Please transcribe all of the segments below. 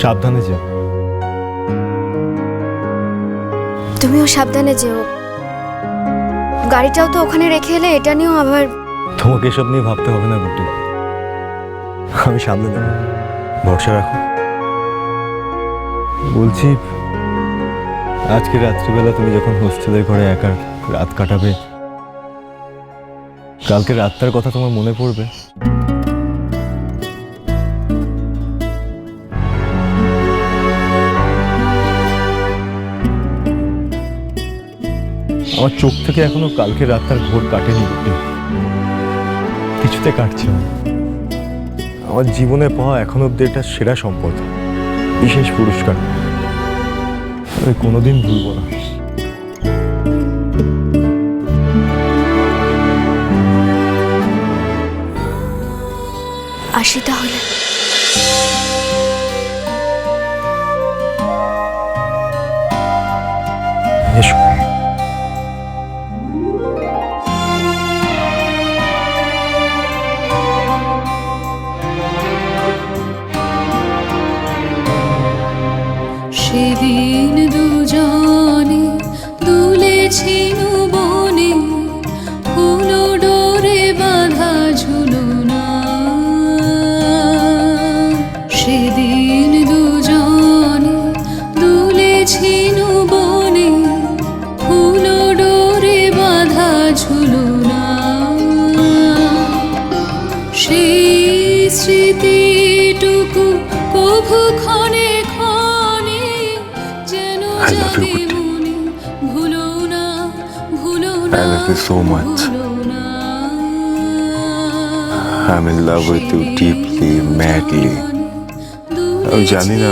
সাবধানে যেও। তুমিও সাবধানে যেও। গাড়িটাও তো ওখানে রেখে এলে, এটা নিয়েও আবার। তোমাকে এসব নিয়ে ভাবতে হবে না গুড্ডি, আমি সামনে দেব, ভরসা রাখো। বলছি, আজকে রাত্রিবেলা তুমি যখন হোস্টেলের ঘরে একা রাত কাটাবে, কালকে রাতটার কথা তোমার মনে পড়বে? আমার চোখ থেকে এখনো কালকে রাতটার ঘোর কাটেনি গুড্ডি, কিছুতে কাটছে না। আমার জীবনে পাওয়া এখন অব্দি এটা সেরা সম্পদ, বিশেষ পুরস্কার, আমি কোনোদিন ভুলব না। আসি তাহলে। এসো। সেদিন দুজনে দুলেছি বনে, ফুল ডোরে বাঁধা ঝুলনা। সেদিন দুজনে দুলেছি বনে, ফুল ডোরে বাঁধা ঝুলনা। সেই স্মৃতিটুকু কভু ক্ষণে I love you, Gutti. I love you so much. I'm in love with you deeply, madly. আমি জানি না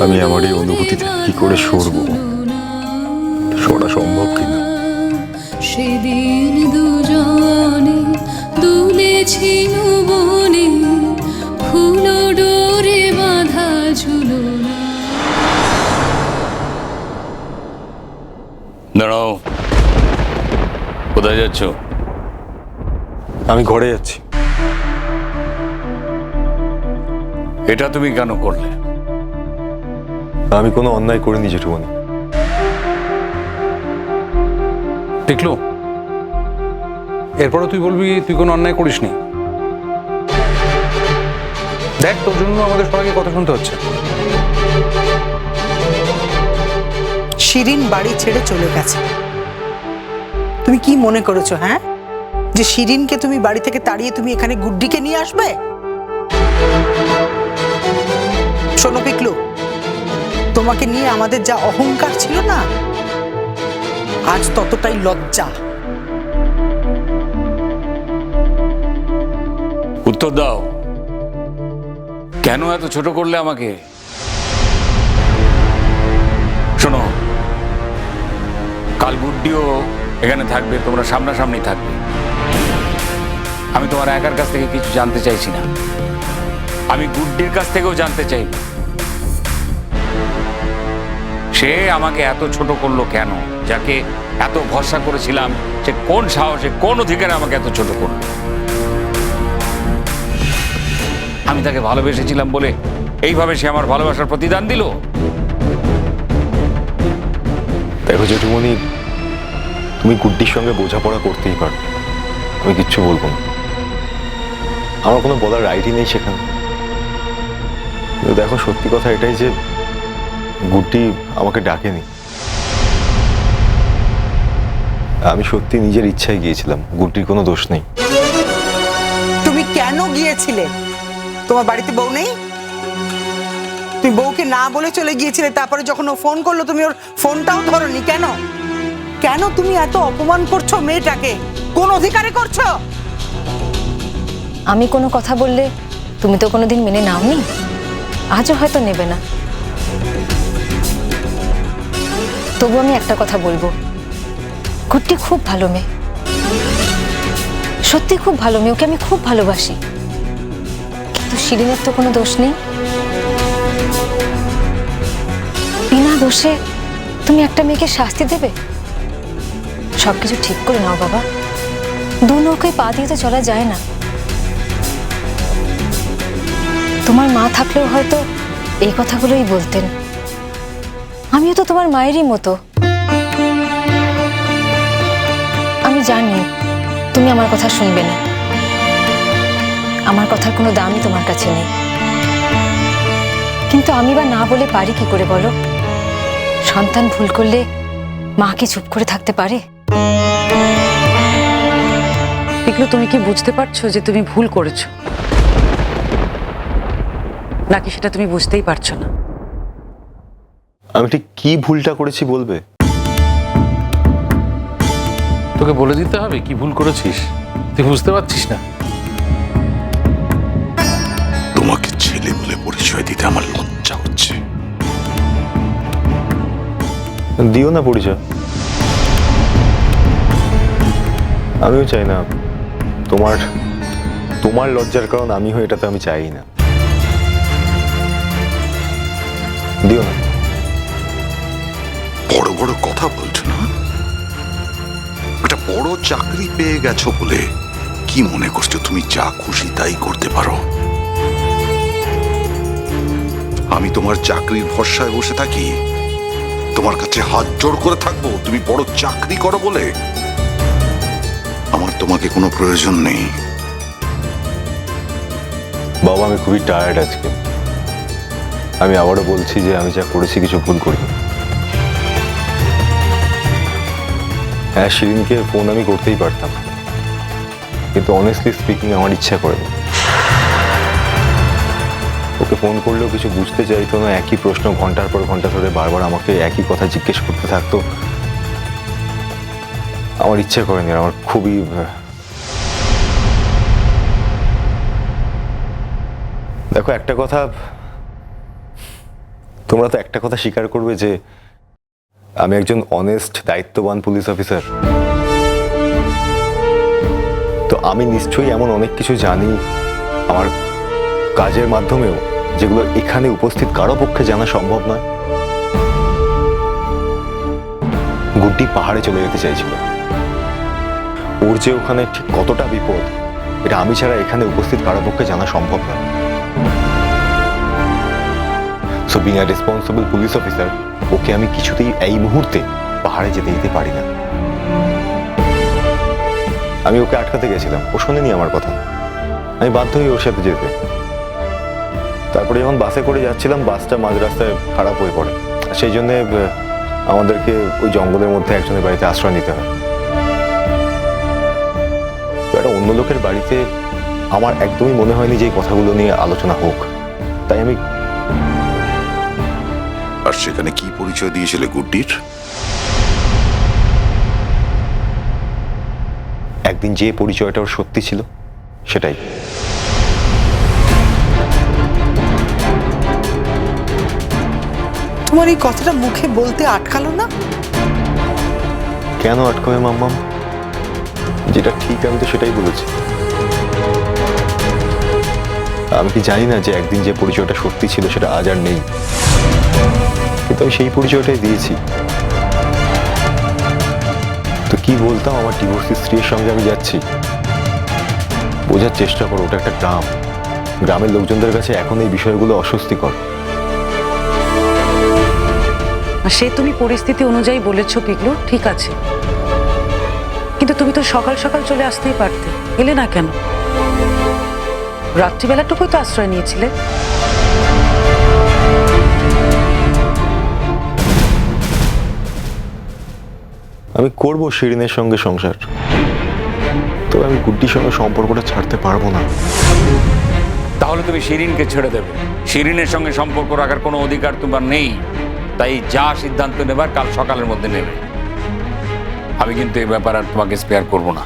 আমি আমার এই অনুভূতিতে কি করে সরব, সরা সম্ভব কিনা। সেদিন দুজনে দুলেছি বনে, ফুল ডোরে বাঁধা ঝুলনা। দাঁড়াও, কোথায় যাচ্ছ? আমি ঘরে যাচ্ছি। এটা তুমি কেন করলে? আমি কোনো অন্যায় করিনি জেঠুমনি। দেখলো, এরপরে তুই বলবি তুই কোনো অন্যায় করিসনি। দেখ, তোর জন্য আমাদের সবাইকে কথা শুনতে হচ্ছে। শিরিন বাড়ি ছেড়ে চলে গেছে। তুমি কি মনে করেছো, হ্যাঁ, যে শিরিনকে তুমি বাড়ি থেকে তাড়িয়ে তুমি এখানে গুড্ডিকে নিয়ে আসবে? শোনো পিকলু, তোমাকে নিয়ে আমাদের যা অহংকার ছিল না, আজ ততটাই লজ্জা। উত্তর দাও, কেন এত ছোট করলে আমাকে? শোনো, কাল গুড্ডিও এখানে থাকবে, তোমরা সামনাসামনি থাকবে। আমি তোমার একার কাছ থেকে কিছু জানতে চাইছি না, আমি গুড্ডির কাছ থেকেও জানতে চাই সে আমাকে এত ছোট করলো কেন, যাকে এত ভরসা করেছিলাম, সে কোন সাহসে, কোন অধিকারে আমাকে এত ছোট করলো। আমি তাকে ভালোবেসেছিলাম বলে এইভাবে সে আমার ভালোবাসার প্রতিদান দিল। দেখো জেঠুমনি, তুমি গুড্ডির সঙ্গে বোঝাপড়া করতেই পারো, আমি কিচ্ছু বলবো না, আমার কোনো বলার রাইটই নেই সেখানে। দেখো, সত্যি কথা এটাই যে গুড্ডি আমাকে ডাকেনি। আমি সত্যি নিজের ইচ্ছায় গিয়েছিলাম, গুড্ডির কোনো দোষ নেই। তুমি কেন গিয়েছিলে? তোমার বাড়িতে বউ নেই? তুমি বউকে না বলে চলে গিয়েছিলে, তারপরে যখন ও ফোন করলো তুমি ওর ফোনটাও ধরোনি কেন? কেন তুমি এত অপমান করছো মেয়েটাকে? কোন অধিকারে করছো? আমি কোনো কথা বললে তুমি তো কোনোদিন মেনে নাওনি, আজও হয়তো নেবে না। তবু আমি একটা কথা বলবো, গুড্ডি খুব ভালো মেয়ে। সত্যি খুব ভালো মেয়ে, ওকে আমি খুব ভালোবাসি। কিন্তু শিরিনের তো কোনো দোষ নেই। বিনা দোষে তুমি একটা মেয়েকে শাস্তি দেবে? সবকিছু ঠিক করে নাও বাবা, দু নৌকায় পা দিয়ে তো চলা যায় না। তোমার মা থাকলেও হয়তো এই কথাগুলোই বলতেন। আমিও তো তোমার মায়েরই মতো। আমি জানি তুমি আমার কথা শুনবে না, আমার কথার কোনো দামই তোমার কাছে নেই। কিন্তু আমি বা না বলে পারি কি করে বলো? সন্তান ভুল করলে মা কি চুপ করে থাকতে পারে? পিকলু, তুমি কি বুঝতে পারছো যে তুমি ভুল করেছো, নাকি সেটা তুমি বুঝতেই পারছো না? আমি ঠিক কি ভুলটা করেছি বলবে? তোকে বলে দিতে হবে কি ভুল করেছিস? তুই বুঝতে পারছিস না? তোমাকে ছেলে বলে পরিচয় দিতে আমার লজ্জা হচ্ছে। দিও না পরিচয়। আমিও চাই না তোমার লজ্জার কারণ আমি হই, এটা তো আমি চাই না। দিও না। বড় বড় কথা বলছো না? একটা বড় চাকরি পেয়ে গেছো বলে কি মনে করছো তুমি যা খুশি তাই করতে পারো? আমি তোমার চাকরির ভরসায় বসে থাকি, তোমার কাছে হাত জোড় করে থাকবো তুমি বড় চাকরি করো বলে? আমার তোমাকে কোনো প্রয়োজন নেই। বাবা, আমি খুবই টায়ার্ড আজকে। আমি আবারও বলছি যে আমি যা করেছি কিছু ভুল করিনি। হ্যাঁ, শিরিনকে ফোন আমি করতেই পারতাম, কিন্তু অনেস্টলি স্পিকিং আমার ইচ্ছা করেনি। ওকে ফোন করলেও কিছু বুঝতে চাইতো না, একই প্রশ্ন ঘন্টার পর ঘন্টা ধরে বারবার আমাকে একই কথা জিজ্ঞেস করতে থাকতো। আমার ইচ্ছে করেনি, আমার খুবই দেখো একটা কথা, তোমরা তো একটা কথা স্বীকার করবে যে আমি একজন অনেস্ট দায়িত্ববান পুলিশ অফিসার। তো আমি নিশ্চয়ই এমন অনেক কিছু জানি আমার কাজের মাধ্যমেও, যেগুলো এখানে উপস্থিত কারো পক্ষে জানা সম্ভব নয়। গুড্ডি পাহাড়ে চলে যেতে চাইছিল। ওর যে ওখানে ঠিক কতটা বিপদ, এটা আমি ছাড়া এখানে উপস্থিত কারো পক্ষে জানা সম্ভব নয়। So being a responsible police officer, okay আমি কিছুতেই এই মুহূর্তে পাহাড়ে যেতে দিতে পারি না। আমি ওকে আটকাতে গেছিলাম, ও শোনেনি আমার কথা। আমি বাধ্য হই ওর সাথে যেতে। তারপরে যখন বাসে করে যাচ্ছিলাম, বাসটা মাঝ রাস্তায় খারাপ হয়ে পড়ে। সেই জন্য আমাদেরকে ওই জঙ্গলের মধ্যে একজনের বাড়িতে আশ্রয় নিতে হয়। একটা অন্য লোকের বাড়িতে আমার একদমই মনে হয়নি যে এই কথাগুলো নিয়ে আলোচনা হোক, তাই আমি। আর সেখানে কি পরিচয় দিয়েছিলে গুড্ডির? একদিন যে পরিচয়টা ওর সত্যি ছিল সেটাই। তোমার এই কথাটা মুখে বলতে আটকালো না? কেন আটকাবে মাম্মাম? যেটা ঠিক আমি তো সেটাই বলেছি। আমি কি জানি না যে একদিন যে পরিচয়টা সত্যি ছিল সেটা আজ আর নেই? কিন্তু আমি সেই পরিচয়টাই দিয়েছি। তো কি বলতাম, আমার ডিভোর্সি স্ত্রীর সঙ্গে আমি যাচ্ছি। বোঝার চেষ্টা করো, ওটা একটা গ্রাম। গ্রামের লোকজনদের কাছে এখন এই বিষয়গুলো অস্বস্তিকর। সে তুমি পরিস্থিতি অনুযায়ী বলেছো পিকলু, ঠিক আছে, কিন্তু তুমি তো সকাল সকাল চলে আসতেই পারতে, এলে না কেন? রাত্রিবেলাটুকুই তো আশ্রয় নিয়েছিলে। আমি করব শিরিনের সঙ্গে সংসার, তবে আমি গুড্ডির সঙ্গে সম্পর্কটা ছাড়তে পারবো না। তাহলে তুমি শিরিনকে ছেড়ে দেবে। শিরিনের সঙ্গে সম্পর্ক রাখার কোনো অধিকার তোমার নেই। তাই যা সিদ্ধান্ত নেবার কাল সকালের মধ্যে নেবে। আমি কিন্তু এই ব্যাপার আর তোমাকে স্পেয়ার করবো না।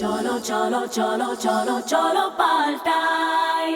চলো চলো চলো চলো চলো পাল্টাই।